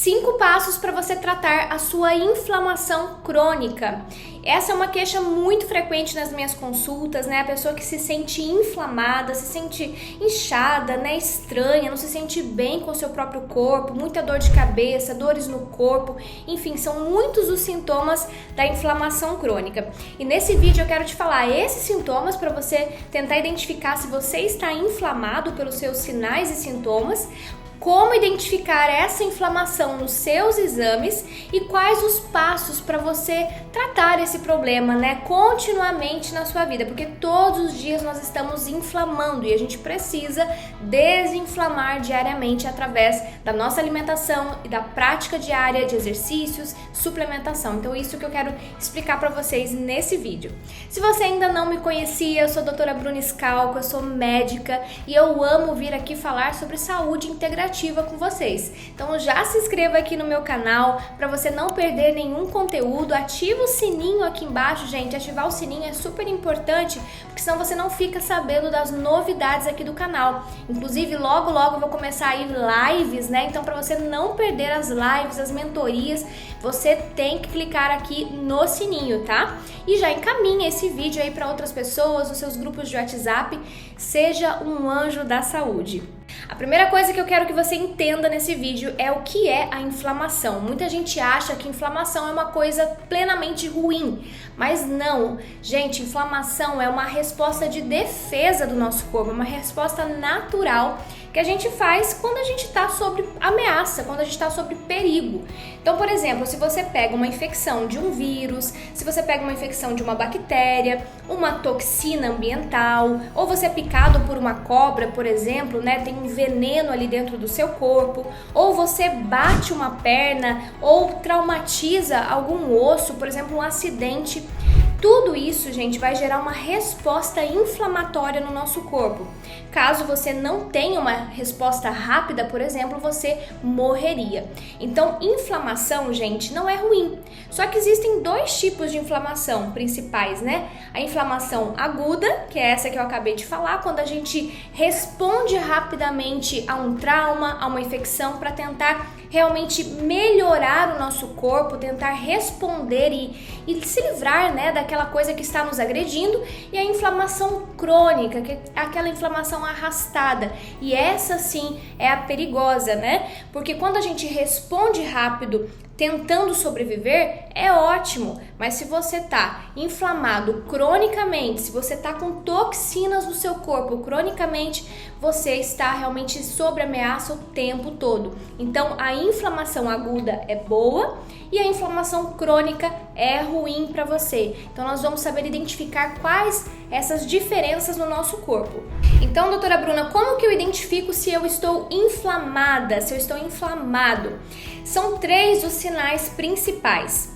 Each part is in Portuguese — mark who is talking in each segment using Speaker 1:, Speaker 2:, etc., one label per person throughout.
Speaker 1: 5 passos para você tratar a sua inflamação crônica. Essa é uma queixa muito frequente nas minhas consultas, né? A pessoa que se sente inflamada, se sente inchada, né? Estranha, não se sente bem com o seu próprio corpo, muita dor de cabeça, dores no corpo, enfim, são muitos os sintomas da inflamação crônica. E nesse vídeo eu quero te falar esses sintomas para você tentar identificar se você está inflamado pelos seus sinais e sintomas, como identificar essa inflamação nos seus exames e quais os passos para você tratar esse problema, né, continuamente na sua vida, porque todos os dias nós estamos inflamando e a gente precisa desinflamar diariamente através da nossa alimentação e da prática diária de exercícios, suplementação. Então isso que eu quero explicar para vocês nesse vídeo. Se você ainda não me conhecia, eu sou a doutora Bruna Scalco, eu sou médica e eu amo vir aqui falar sobre saúde integrativa com vocês. Então já se inscreva aqui no meu canal para você não perder nenhum conteúdo, ativa o sininho aqui embaixo, gente. Ativar o sininho é super importante, porque senão você não fica sabendo das novidades aqui do canal. Inclusive logo eu vou começar a ir lives, né? Então para você não perder as lives, as mentorias, você tem que clicar aqui no sininho, tá? E já encaminha esse vídeo aí para outras pessoas, os seus grupos de WhatsApp. Seja um anjo da saúde. A primeira coisa que eu quero que você entenda nesse vídeo é o que é a inflamação. Muita gente acha que inflamação é uma coisa plenamente ruim, mas não. Gente, inflamação é uma resposta de defesa do nosso corpo, uma resposta natural que a gente faz quando a gente está sob ameaça, quando a gente está sob perigo. Então, por exemplo, se você pega uma infecção de um vírus, se você pega uma infecção de uma bactéria, uma toxina ambiental, ou você é picado por uma cobra, por exemplo, né, tem um veneno ali dentro do seu corpo, ou você bate uma perna, ou traumatiza algum osso, por exemplo, um acidente. Tudo isso, gente, vai gerar uma resposta inflamatória no nosso corpo. Caso você não tenha uma resposta rápida, por exemplo, você morreria. Então, inflamação, gente, não é ruim. Só que existem 2 tipos de inflamação principais, né? A inflamação aguda, que é essa que eu acabei de falar, quando a gente responde rapidamente a um trauma, a uma infecção, para tentar realmente melhorar o nosso corpo, tentar responder e se livrar, né, daquela coisa que está nos agredindo. E a inflamação crônica, que é aquela inflamação arrastada, e essa sim é a perigosa, né? Porque quando a gente responde rápido tentando sobreviver, é ótimo, mas se você tá inflamado cronicamente, se você tá com toxinas no seu corpo cronicamente, você está realmente sob ameaça o tempo todo. Então a inflamação aguda é boa e a inflamação crônica é ruim para você. Então nós vamos saber identificar quais essas diferenças no nosso corpo. Então, doutora Bruna, como que eu identifico se eu estou inflamada, se eu estou inflamado? São 3 os sinais principais.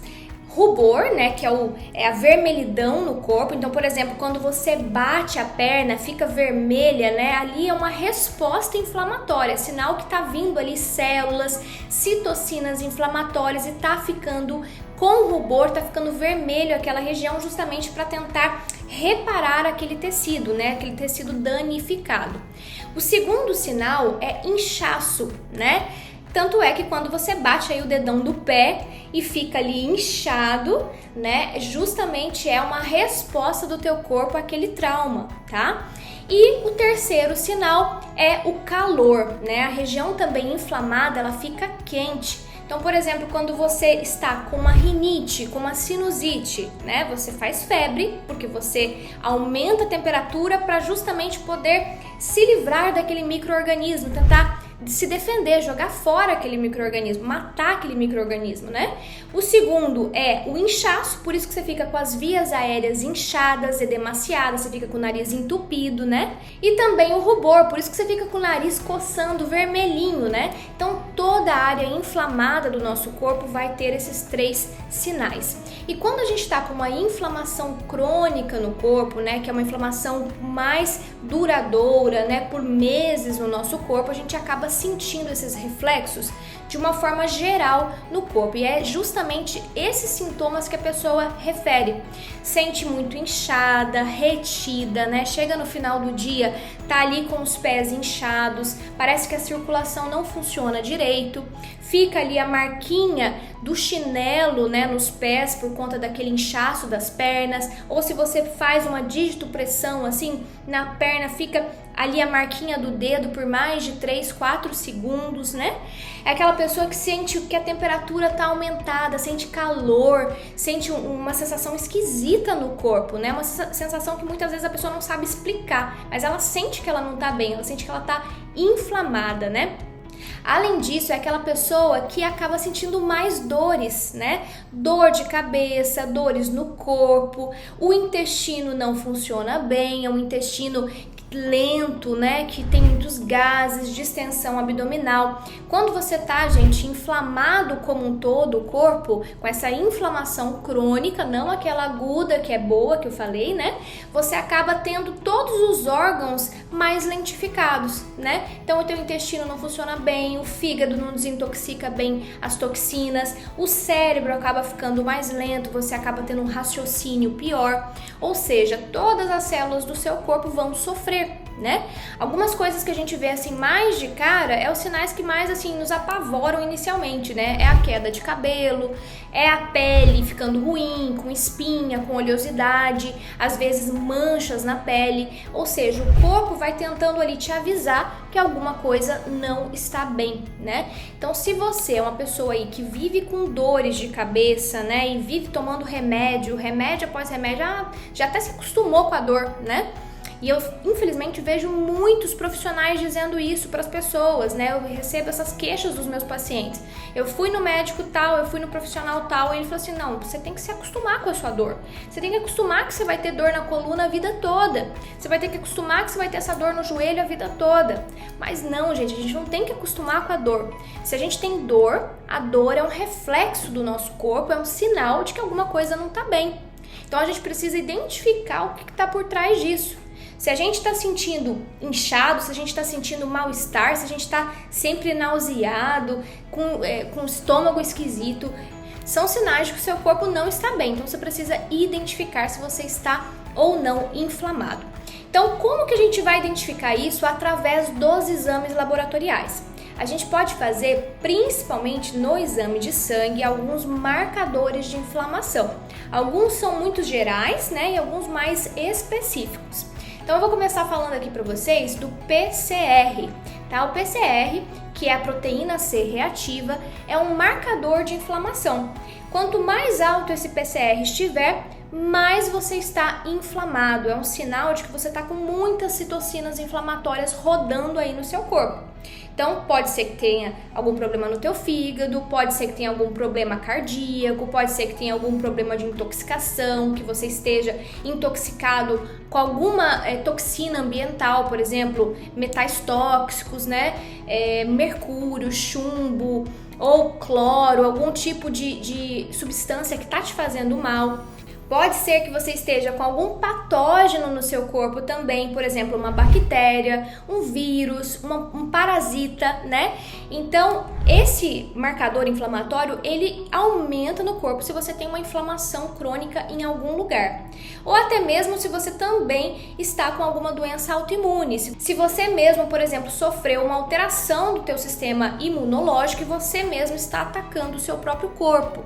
Speaker 1: Rubor, né, que é a vermelhidão no corpo. Então, por exemplo, quando você bate a perna, fica vermelha, né, ali é uma resposta inflamatória, sinal que tá vindo ali células, citocinas inflamatórias e tá ficando com rubor, tá ficando vermelho aquela região justamente para tentar reparar aquele tecido, né, aquele tecido danificado. O segundo sinal é inchaço, né? Tanto é que quando você bate aí o dedão do pé e fica ali inchado, né, justamente é uma resposta do teu corpo àquele trauma, tá? E o terceiro sinal é o calor, né? A região também inflamada, ela fica quente. Então, por exemplo, quando você está com uma rinite, com uma sinusite, né, você faz febre, porque você aumenta a temperatura para justamente poder se livrar daquele micro-organismo, tentar se defender, jogar fora aquele micro-organismo, matar aquele micro-organismo, né? O segundo é o inchaço, por isso que você fica com as vias aéreas inchadas, edemaciadas, você fica com o nariz entupido, né? E também o rubor, por isso que você fica com o nariz coçando, vermelhinho, né? Então toda a área inflamada do nosso corpo vai ter esses 3 sinais. E quando a gente tá com uma inflamação crônica no corpo, né, que é uma inflamação mais duradoura, né, por meses no nosso corpo, a gente acaba sentindo esses reflexos de uma forma geral no corpo. E é justamente esses sintomas que a pessoa refere. Sente muito inchada, retida, né? Chega no final do dia, tá ali com os pés inchados, parece que a circulação não funciona direito, fica ali a marquinha do chinelo, né, nos pés por conta daquele inchaço das pernas, ou se você faz uma digitopressão assim na perna, fica ali a marquinha do dedo por mais de 3, 4 segundos, né? É aquela pessoa que sente que a temperatura tá aumentada, sente calor, sente uma sensação esquisita no corpo, né? Uma sensação que muitas vezes a pessoa não sabe explicar, mas ela sente que ela não tá bem, ela sente que ela tá inflamada, né? Além disso, é aquela pessoa que acaba sentindo mais dores, né? Dor de cabeça, dores no corpo, o intestino não funciona bem, é um intestino lento, né? Que tem muitos gases, distensão abdominal. Quando você tá, gente, inflamado como um todo, o corpo, com essa inflamação crônica, não aquela aguda que é boa, que eu falei, né? Você acaba tendo todos os órgãos mais lentificados, né? Então o teu intestino não funciona bem, o fígado não desintoxica bem as toxinas, o cérebro acaba ficando mais lento, você acaba tendo um raciocínio pior, ou seja, todas as células do seu corpo vão sofrer, né? Algumas coisas que a gente vê assim mais de cara é os sinais que mais assim nos apavoram inicialmente, né? É a queda de cabelo, é a pele ficando ruim, com espinha, com oleosidade, às vezes manchas na pele, ou seja, o corpo vai tentando ali te avisar que alguma coisa não está bem, né? Então, se você é uma pessoa aí que vive com dores de cabeça, né, e vive tomando remédio após remédio, já até se acostumou com a dor, né? E eu, infelizmente, vejo muitos profissionais dizendo isso para as pessoas, né? Eu recebo essas queixas dos meus pacientes. Eu fui no médico tal, eu fui no profissional tal, e ele falou assim, não, você tem que se acostumar com a sua dor. Você tem que acostumar que você vai ter dor na coluna a vida toda. Você vai ter que acostumar que você vai ter essa dor no joelho a vida toda. Mas não, gente, a gente não tem que acostumar com a dor. Se a gente tem dor, a dor é um reflexo do nosso corpo, é um sinal de que alguma coisa não está bem. Então a gente precisa identificar o que está por trás disso. Se a gente está sentindo inchado, se a gente está sentindo mal-estar, se a gente está sempre nauseado, com o estômago esquisito, são sinais de que o seu corpo não está bem. Então você precisa identificar se você está ou não inflamado. Então, como que a gente vai identificar isso? Através dos exames laboratoriais. A gente pode fazer, principalmente no exame de sangue, alguns marcadores de inflamação. Alguns são muito gerais, né, e alguns mais específicos. Então eu vou começar falando aqui para vocês do PCR, tá? O PCR, que é a proteína C reativa, é um marcador de inflamação. Quanto mais alto esse PCR estiver, mais você está inflamado. É um sinal de que você está com muitas citocinas inflamatórias rodando aí no seu corpo. Então, pode ser que tenha algum problema no teu fígado, pode ser que tenha algum problema cardíaco, pode ser que tenha algum problema de intoxicação, que você esteja intoxicado com alguma toxina ambiental, por exemplo, metais tóxicos, né? Mercúrio, chumbo ou cloro, algum tipo de substância que está te fazendo mal. Pode ser que você esteja com algum patógeno no seu corpo também, por exemplo, uma bactéria, um vírus, um parasita, né? Então, esse marcador inflamatório, ele aumenta no corpo se você tem uma inflamação crônica em algum lugar. Ou até mesmo se você também está com alguma doença autoimune. Se você mesmo, por exemplo, sofreu uma alteração do teu sistema imunológico e você mesmo está atacando o seu próprio corpo.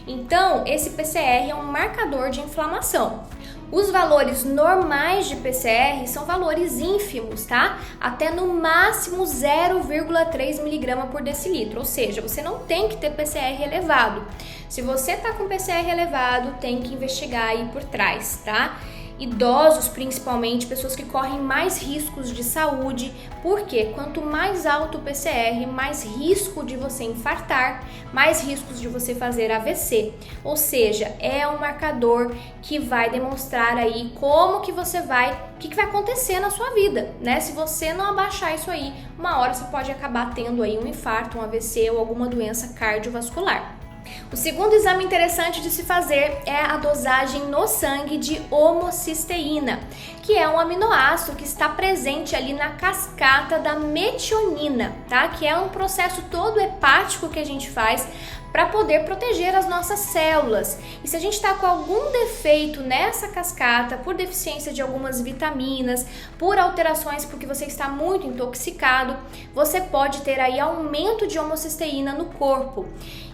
Speaker 1: Então, esse PCR é um marcador de inflamação. Os valores normais de PCR são valores ínfimos, tá? Até no máximo 0,3 mg por decilitro, ou seja, você não tem que ter PCR elevado. Se você tá com PCR elevado, tem que investigar aí por trás, tá? Idosos, principalmente, pessoas que correm mais riscos de saúde, porque quanto mais alto o PCR, mais risco de você infartar, mais riscos de você fazer AVC. Ou seja, é um marcador que vai demonstrar aí como que você vai, o que vai acontecer na sua vida, né? Se você não abaixar isso aí, uma hora você pode acabar tendo aí um infarto, um AVC ou alguma doença cardiovascular. O segundo exame interessante de se fazer é a dosagem no sangue de homocisteína, que é um aminoácido que está presente ali na cascata da metionina, tá? Que é um processo todo hepático que a gente faz para poder proteger as nossas células. E se a gente está com algum defeito nessa cascata, por deficiência de algumas vitaminas, por alterações porque você está muito intoxicado, você pode ter aí aumento de homocisteína no corpo.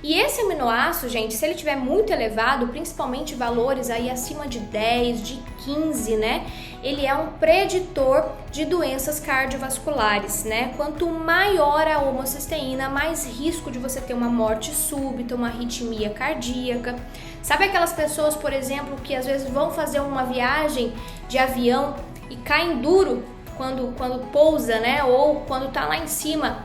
Speaker 1: E esse aminoácido, gente, se ele tiver muito elevado, principalmente valores aí acima de 10, de 15, né? Ele é um preditor de doenças cardiovasculares, né? Quanto maior a homocisteína, mais risco de você ter uma morte súbita, uma arritmia cardíaca. Sabe aquelas pessoas, por exemplo, que às vezes vão fazer uma viagem de avião e caem duro quando pousa, né? Ou quando tá lá em cima,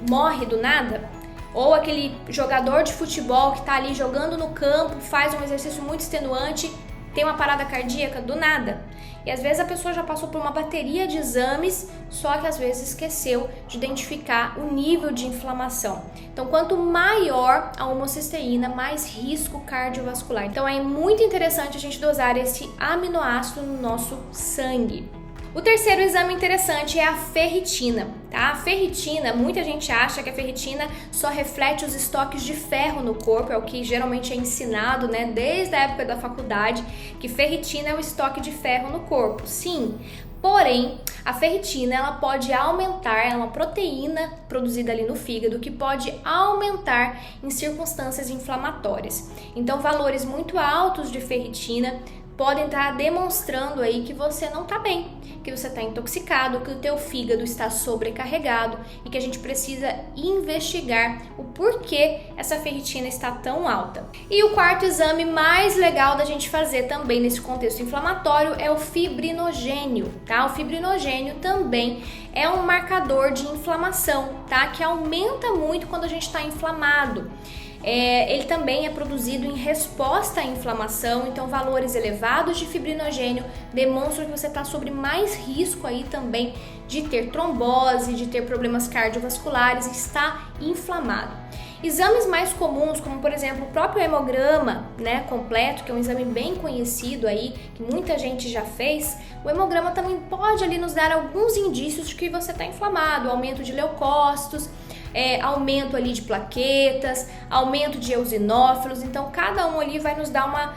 Speaker 1: morre do nada? Ou aquele jogador de futebol que tá ali jogando no campo, faz um exercício muito extenuante, tem uma parada cardíaca do nada. E às vezes a pessoa já passou por uma bateria de exames, só que às vezes esqueceu de identificar o nível de inflamação. Então, quanto maior a homocisteína, mais risco cardiovascular. Então, é muito interessante a gente dosar esse aminoácido no nosso sangue. O terceiro exame interessante é a ferritina, tá? A ferritina, muita gente acha que a ferritina só reflete os estoques de ferro no corpo, é o que geralmente é ensinado, né, desde a época da faculdade, que ferritina é o estoque de ferro no corpo. Sim, porém, a ferritina ela pode aumentar, é uma proteína produzida ali no fígado que pode aumentar em circunstâncias inflamatórias. Então, valores muito altos de ferritina podem estar demonstrando aí que você não está bem, que você está intoxicado, que o teu fígado está sobrecarregado e que a gente precisa investigar o porquê essa ferritina está tão alta. E o quarto exame mais legal da gente fazer também nesse contexto inflamatório é o fibrinogênio, tá? O fibrinogênio também é um marcador de inflamação, tá? Que aumenta muito quando a gente está inflamado. Ele também é produzido em resposta à inflamação, então valores elevados de fibrinogênio demonstram que você está sob mais risco aí também de ter trombose, de ter problemas cardiovasculares e está inflamado. Exames mais comuns, como por exemplo o próprio hemograma, né, completo, que é um exame bem conhecido aí, que muita gente já fez, o hemograma também pode ali nos dar alguns indícios de que você está inflamado, aumento de leucócitos, aumento ali de plaquetas, aumento de eosinófilos, então cada um ali vai nos dar uma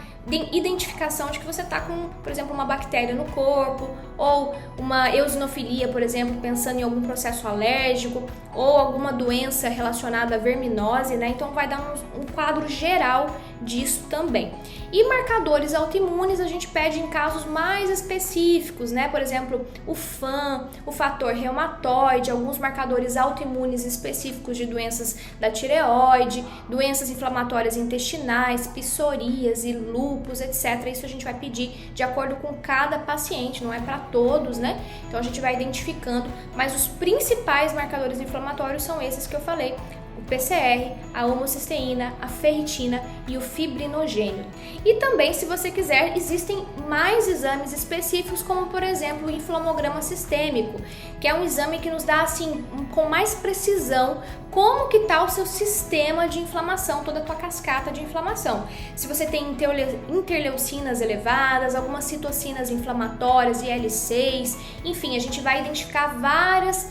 Speaker 1: identificação de que você está com, por exemplo, uma bactéria no corpo, ou uma eosinofilia, por exemplo, pensando em algum processo alérgico, ou alguma doença relacionada à verminose, né? Então vai dar um quadro geral disso também. E marcadores autoimunes a gente pede em casos mais específicos, né? Por exemplo, o FAM, o fator reumatoide, alguns marcadores autoimunes específicos de doenças da tireoide, doenças inflamatórias intestinais, psoríase, lúpus, etc. Isso a gente vai pedir de acordo com cada paciente, não é para todos, né? Então a gente vai identificando, mas os principais marcadores inflamatórios são esses que eu falei: o PCR, a homocisteína, a ferritina e o fibrinogênio. E também, se você quiser, existem mais exames específicos, como por exemplo o inflamograma sistêmico, que é um exame que nos dá assim com mais precisão como que está o seu sistema de inflamação, toda a tua cascata de inflamação. Se você tem interleucinas elevadas, algumas citocinas inflamatórias, IL-6, enfim, a gente vai identificar várias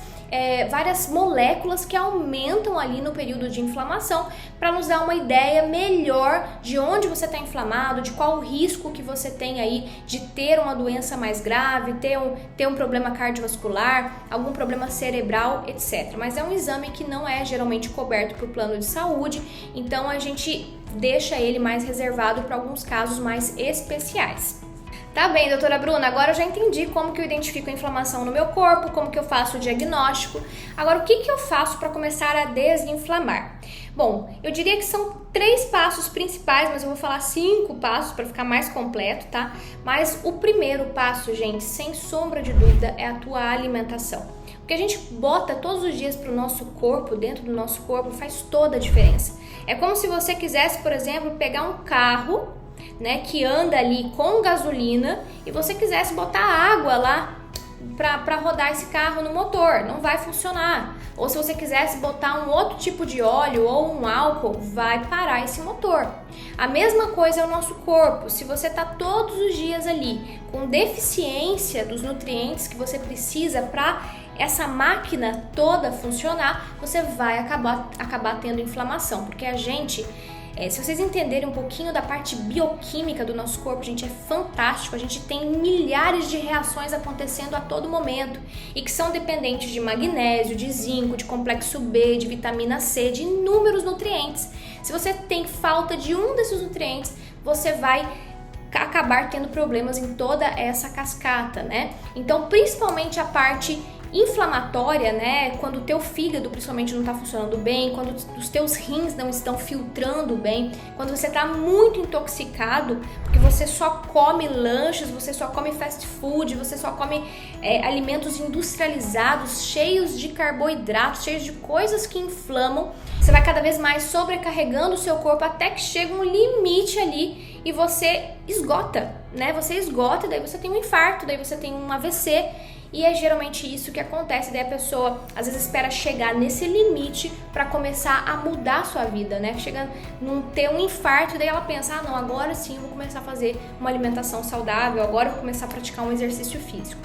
Speaker 1: moléculas que aumentam ali no período de inflamação para nos dar uma ideia melhor de onde você está inflamado, de qual o risco que você tem aí de ter uma doença mais grave, ter um problema cardiovascular, algum problema cerebral, etc. Mas é um exame que não é geralmente coberto por plano de saúde, então a gente deixa ele mais reservado para alguns casos mais especiais. Tá bem, doutora Bruna, agora eu já entendi como que eu identifico a inflamação no meu corpo, como que eu faço o diagnóstico. Agora, o que que eu faço para começar a desinflamar? Bom, eu diria que são 3 passos principais, mas eu vou falar 5 passos para ficar mais completo, tá? Mas o primeiro passo, gente, sem sombra de dúvida, é a tua alimentação. O que a gente bota todos os dias para o nosso corpo, dentro do nosso corpo, faz toda a diferença. É como se você quisesse, por exemplo, pegar um carro, né, que anda ali com gasolina e você quisesse botar água lá para rodar esse carro no motor, não vai funcionar. ou se você quisesse botar um outro tipo de óleo ou um álcool, vai parar esse motor. A mesma coisa é o nosso corpo. Se você está todos os dias ali com deficiência dos nutrientes que você precisa para essa máquina toda funcionar, você vai acabar tendo inflamação, porque a gente... se vocês entenderem um pouquinho da parte bioquímica do nosso corpo, gente, é fantástico. A gente tem milhares de reações acontecendo a todo momento e que são dependentes de magnésio, de zinco, de complexo B, de vitamina C, de inúmeros nutrientes. Se você tem falta de um desses nutrientes, você vai acabar tendo problemas em toda essa cascata, né? Então, principalmente a parte inflamatória, né? Quando o teu fígado principalmente não está funcionando bem, quando os teus rins não estão filtrando bem, quando você está muito intoxicado, porque você só come lanches, você só come fast food, você só come alimentos industrializados, cheios de carboidratos, cheios de coisas que inflamam, você vai cada vez mais sobrecarregando o seu corpo até que chega um limite ali e você esgota, né? Você esgota, daí você tem um infarto, daí você tem um AVC. E é geralmente isso que acontece, daí a pessoa às vezes espera chegar nesse limite para começar a mudar a sua vida, né? Chega a ter um infarto e daí ela pensa, não, agora sim eu vou começar a fazer uma alimentação saudável, agora eu vou começar a praticar um exercício físico.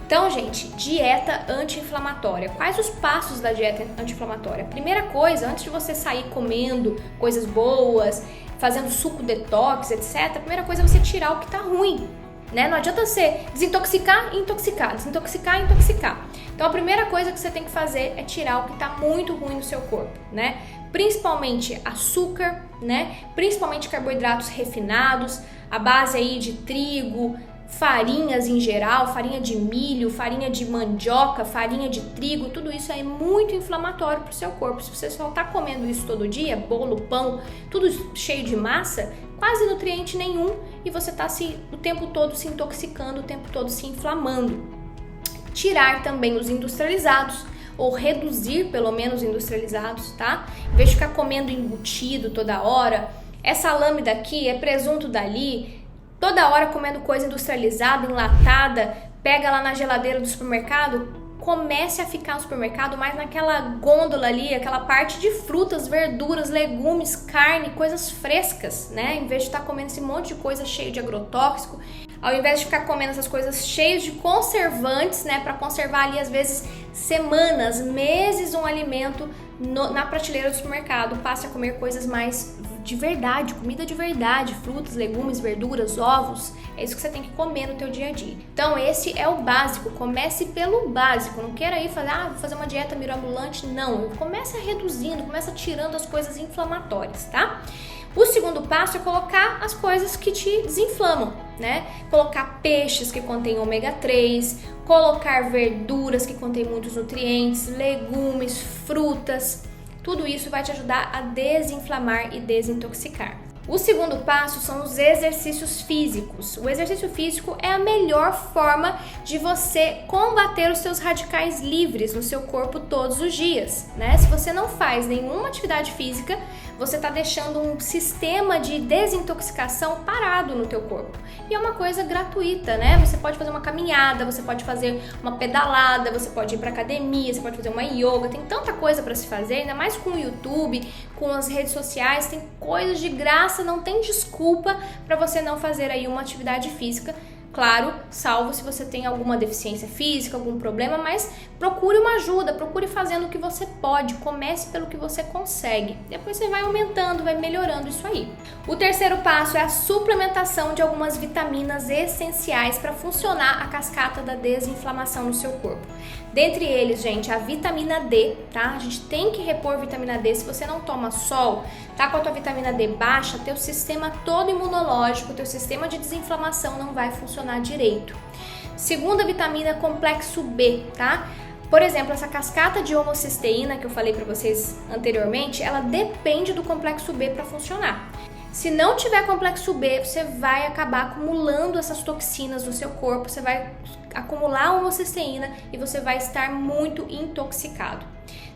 Speaker 1: Então, gente, dieta anti-inflamatória. Quais os passos da dieta anti-inflamatória? Primeira coisa, antes de você sair comendo coisas boas, fazendo suco detox, etc., a primeira coisa é você tirar o que tá ruim. Né? Não adianta você desintoxicar e intoxicar, desintoxicar e intoxicar. Então a primeira coisa que você tem que fazer é tirar o que está muito ruim no seu corpo, né? Principalmente açúcar, né? Principalmente carboidratos refinados, a base aí de trigo, farinhas em geral, farinha de milho, farinha de mandioca, farinha de trigo, tudo isso é muito inflamatório para o seu corpo. Se você só está comendo isso todo dia, bolo, pão, tudo cheio de massa, quase nutriente nenhum, e você está o tempo todo se intoxicando, o tempo todo se inflamando. Tirar também os industrializados, ou reduzir pelo menos industrializados, tá? Em vez de ficar comendo embutido toda hora, é salame daqui, é presunto dali, toda hora comendo coisa industrializada, enlatada, pega lá na geladeira do supermercado, comece a ficar no supermercado mais naquela gôndola ali, aquela parte de frutas, verduras, legumes, carne, coisas frescas, né? Em vez de estar comendo esse monte de coisa cheia de agrotóxico, ao invés de ficar comendo essas coisas cheias de conservantes, né? Para conservar ali às vezes semanas, meses um alimento na prateleira do supermercado, passe a comer coisas mais de verdade, comida de verdade, frutas, legumes, verduras, ovos. É isso que você tem que comer no teu dia a dia. Então esse é o básico, comece pelo básico, não queira aí falar, vou fazer uma dieta mirabolante, não. Comece reduzindo, comece tirando as coisas inflamatórias, tá? O segundo passo é colocar as coisas que te desinflamam, né? Colocar peixes que contêm ômega 3, colocar verduras que contêm muitos nutrientes, legumes, frutas. Tudo isso vai te ajudar a desinflamar e desintoxicar. O segundo passo são os exercícios físicos. O exercício físico é a melhor forma de você combater os seus radicais livres no seu corpo todos os dias, né? Se você não faz nenhuma atividade física, você está deixando um sistema de desintoxicação parado no teu corpo. E é uma coisa gratuita, né? Você pode fazer uma caminhada, você pode fazer uma pedalada, você pode ir para academia, você pode fazer uma yoga, tem tanta coisa para se fazer, ainda mais com o YouTube, com as redes sociais, tem coisas de graça, não tem desculpa para você não fazer aí uma atividade física. Claro, salvo se você tem alguma deficiência física, algum problema, mas procure uma ajuda, procure fazendo o que você pode, comece pelo que você consegue. Depois você vai aumentando, vai melhorando isso aí. O terceiro passo é a suplementação de algumas vitaminas essenciais para funcionar a cascata da desinflamação no seu corpo. Dentre eles, gente, a vitamina D, tá? A gente tem que repor vitamina D. Se você não toma sol, tá com a tua vitamina D baixa, teu sistema todo imunológico, teu sistema de desinflamação não vai funcionar direito. Segunda vitamina, complexo B, tá? Por exemplo, essa cascata de homocisteína que eu falei para vocês anteriormente, ela depende do complexo B para funcionar. Se não tiver complexo B, você vai acabar acumulando essas toxinas no seu corpo, você vai acumular homocisteína e você vai estar muito intoxicado.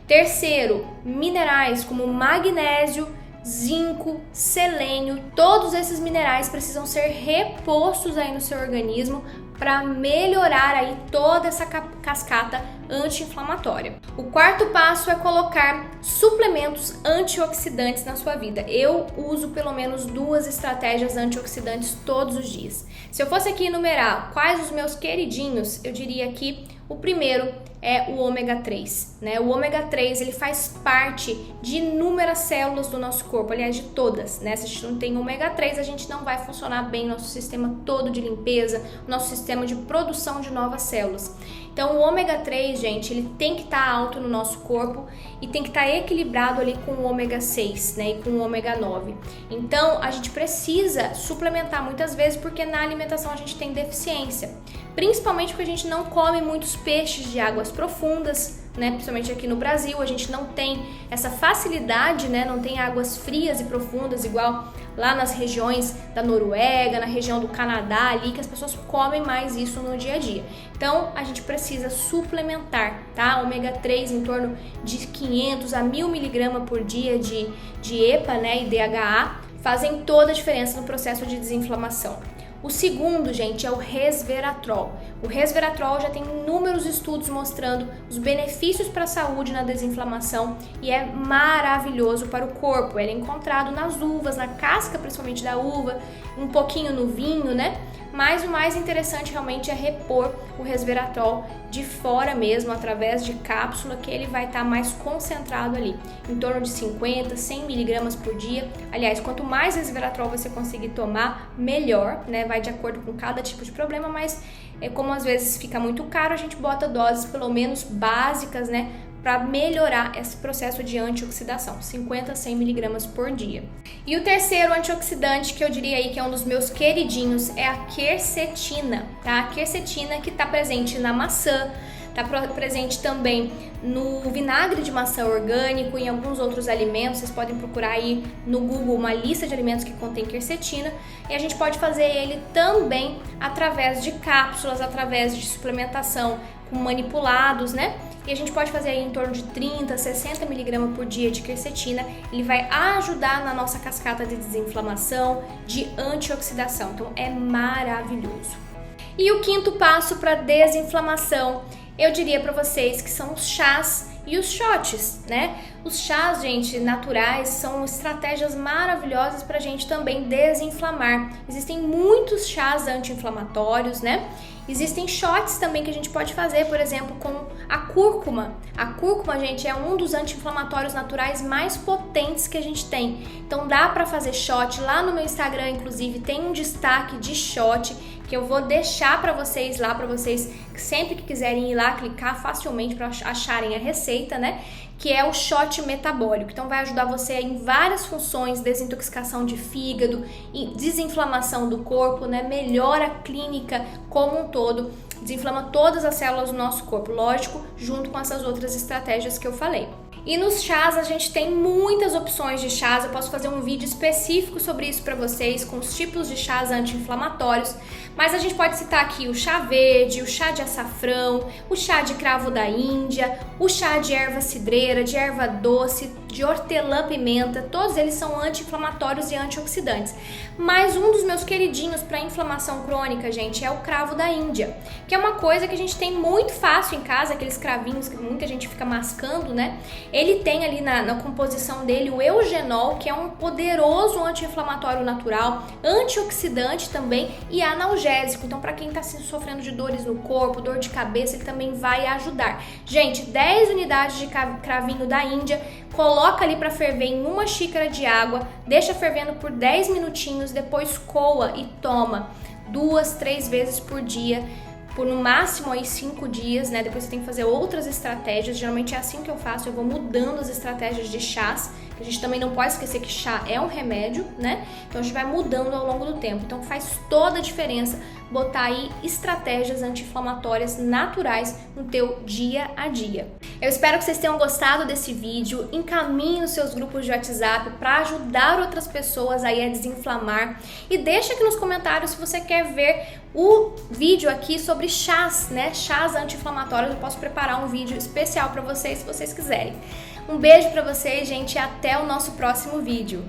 Speaker 1: Terceiro, minerais como magnésio, zinco, selênio, todos esses minerais precisam ser repostos aí no seu organismo para melhorar aí toda essa cascata anti-inflamatória. O quarto passo é colocar suplementos antioxidantes na sua vida. Eu uso pelo menos 2 estratégias antioxidantes todos os dias. Se eu fosse aqui enumerar quais os meus queridinhos, eu diria que o primeiro é o ômega 3, né? O ômega 3, ele faz parte de inúmeras células do nosso corpo, aliás, de todas, né? Se a gente não tem ômega 3, a gente não vai funcionar bem, nosso sistema todo de limpeza, nosso sistema de produção de novas células. Então, o ômega 3, gente, ele tem que estar alto no nosso corpo e tem que estar equilibrado ali com o ômega 6, né? E com o ômega 9. Então, a gente precisa suplementar muitas vezes porque na alimentação a gente tem deficiência. Principalmente porque a gente não come muitos peixes de águas profundas, né? Principalmente aqui no Brasil, a gente não tem essa facilidade, né? Não tem águas frias e profundas igual lá nas regiões da Noruega, na região do Canadá ali, que as pessoas comem mais isso no dia a dia. Então, a gente precisa suplementar, tá? Ômega 3 em torno de 500 a 1000 mg por dia de EPA, né? E DHA fazem toda a diferença no processo de desinflamação. O segundo, gente, é o resveratrol. O resveratrol já tem inúmeros estudos mostrando os benefícios para a saúde na desinflamação e é maravilhoso para o corpo. Ele é encontrado nas uvas, na casca principalmente da uva, um pouquinho no vinho, né? Mas o mais interessante realmente é repor o resveratrol de fora mesmo, através de cápsula, que ele vai estar mais concentrado ali, em torno de 50, 100 mg por dia. Aliás, quanto mais resveratrol você conseguir tomar, melhor, né? Vai de acordo com cada tipo de problema, mas como às vezes fica muito caro, a gente bota doses pelo menos básicas, né? Para melhorar esse processo de antioxidação, 50 a 100 mg por dia. E o terceiro antioxidante que eu diria aí que é um dos meus queridinhos é a quercetina, tá? A quercetina que está presente na maçã, está presente também no vinagre de maçã orgânico e em alguns outros alimentos. Vocês podem procurar aí no Google uma lista de alimentos que contém quercetina, e a gente pode fazer ele também através de cápsulas, através de suplementação com manipulados, né? E a gente pode fazer aí em torno de 30, 60 mg por dia de quercetina. Ele vai ajudar na nossa cascata de desinflamação, de antioxidação. Então é maravilhoso. E o quinto passo para desinflamação, eu diria para vocês que são os chás e os shots, né? Os chás, gente, naturais são estratégias maravilhosas para a gente também desinflamar. Existem muitos chás anti-inflamatórios, né? Existem shots também que a gente pode fazer, por exemplo, com a cúrcuma. A cúrcuma, gente, é um dos anti-inflamatórios naturais mais potentes que a gente tem. Então dá para fazer shot. Lá no meu Instagram, inclusive, tem um destaque de shot que eu vou deixar para vocês lá, para vocês sempre que quiserem ir lá clicar facilmente para acharem a receita, né? Que é o shot metabólico. Então vai ajudar você em várias funções, desintoxicação de fígado, desinflamação do corpo, né? Melhora a clínica como um todo, desinflama todas as células do nosso corpo, lógico, junto com essas outras estratégias que eu falei. E nos chás a gente tem muitas opções de chás, eu posso fazer um vídeo específico sobre isso para vocês, com os tipos de chás anti-inflamatórios, mas a gente pode citar aqui o chá verde, o chá de açafrão, o chá de cravo da Índia, o chá de erva cidreira, de erva doce, de hortelã-pimenta, todos eles são anti-inflamatórios e antioxidantes. Mas um dos meus queridinhos para inflamação crônica, gente, é o cravo da Índia, que é uma coisa que a gente tem muito fácil em casa, aqueles cravinhos que muita gente fica mascando, né? Ele tem ali na composição dele o eugenol, que é um poderoso anti-inflamatório natural, antioxidante também e analgésico. Então, para quem está sofrendo de dores no corpo, dor de cabeça, ele também vai ajudar. Gente, 10 unidades de cravinho da Índia, coloca ali para ferver em 1 xícara de água, deixa fervendo por 10 minutinhos, depois coa e toma 2, 3 vezes por dia, por no máximo aí 5 dias, né? Depois você tem que fazer outras estratégias. Geralmente é assim que eu faço, eu vou mudando as estratégias de chás. A gente também não pode esquecer que chá é um remédio, né? Então a gente vai mudando ao longo do tempo. Então faz toda a diferença botar aí estratégias anti-inflamatórias naturais no teu dia a dia. Eu espero que vocês tenham gostado desse vídeo. Encaminhe os seus grupos de WhatsApp para ajudar outras pessoas aí a desinflamar. E deixa aqui nos comentários se você quer ver o vídeo aqui sobre chás, né? Chás anti-inflamatórios. Eu posso preparar um vídeo especial para vocês se vocês quiserem. Um beijo para vocês, gente, e até o nosso próximo vídeo.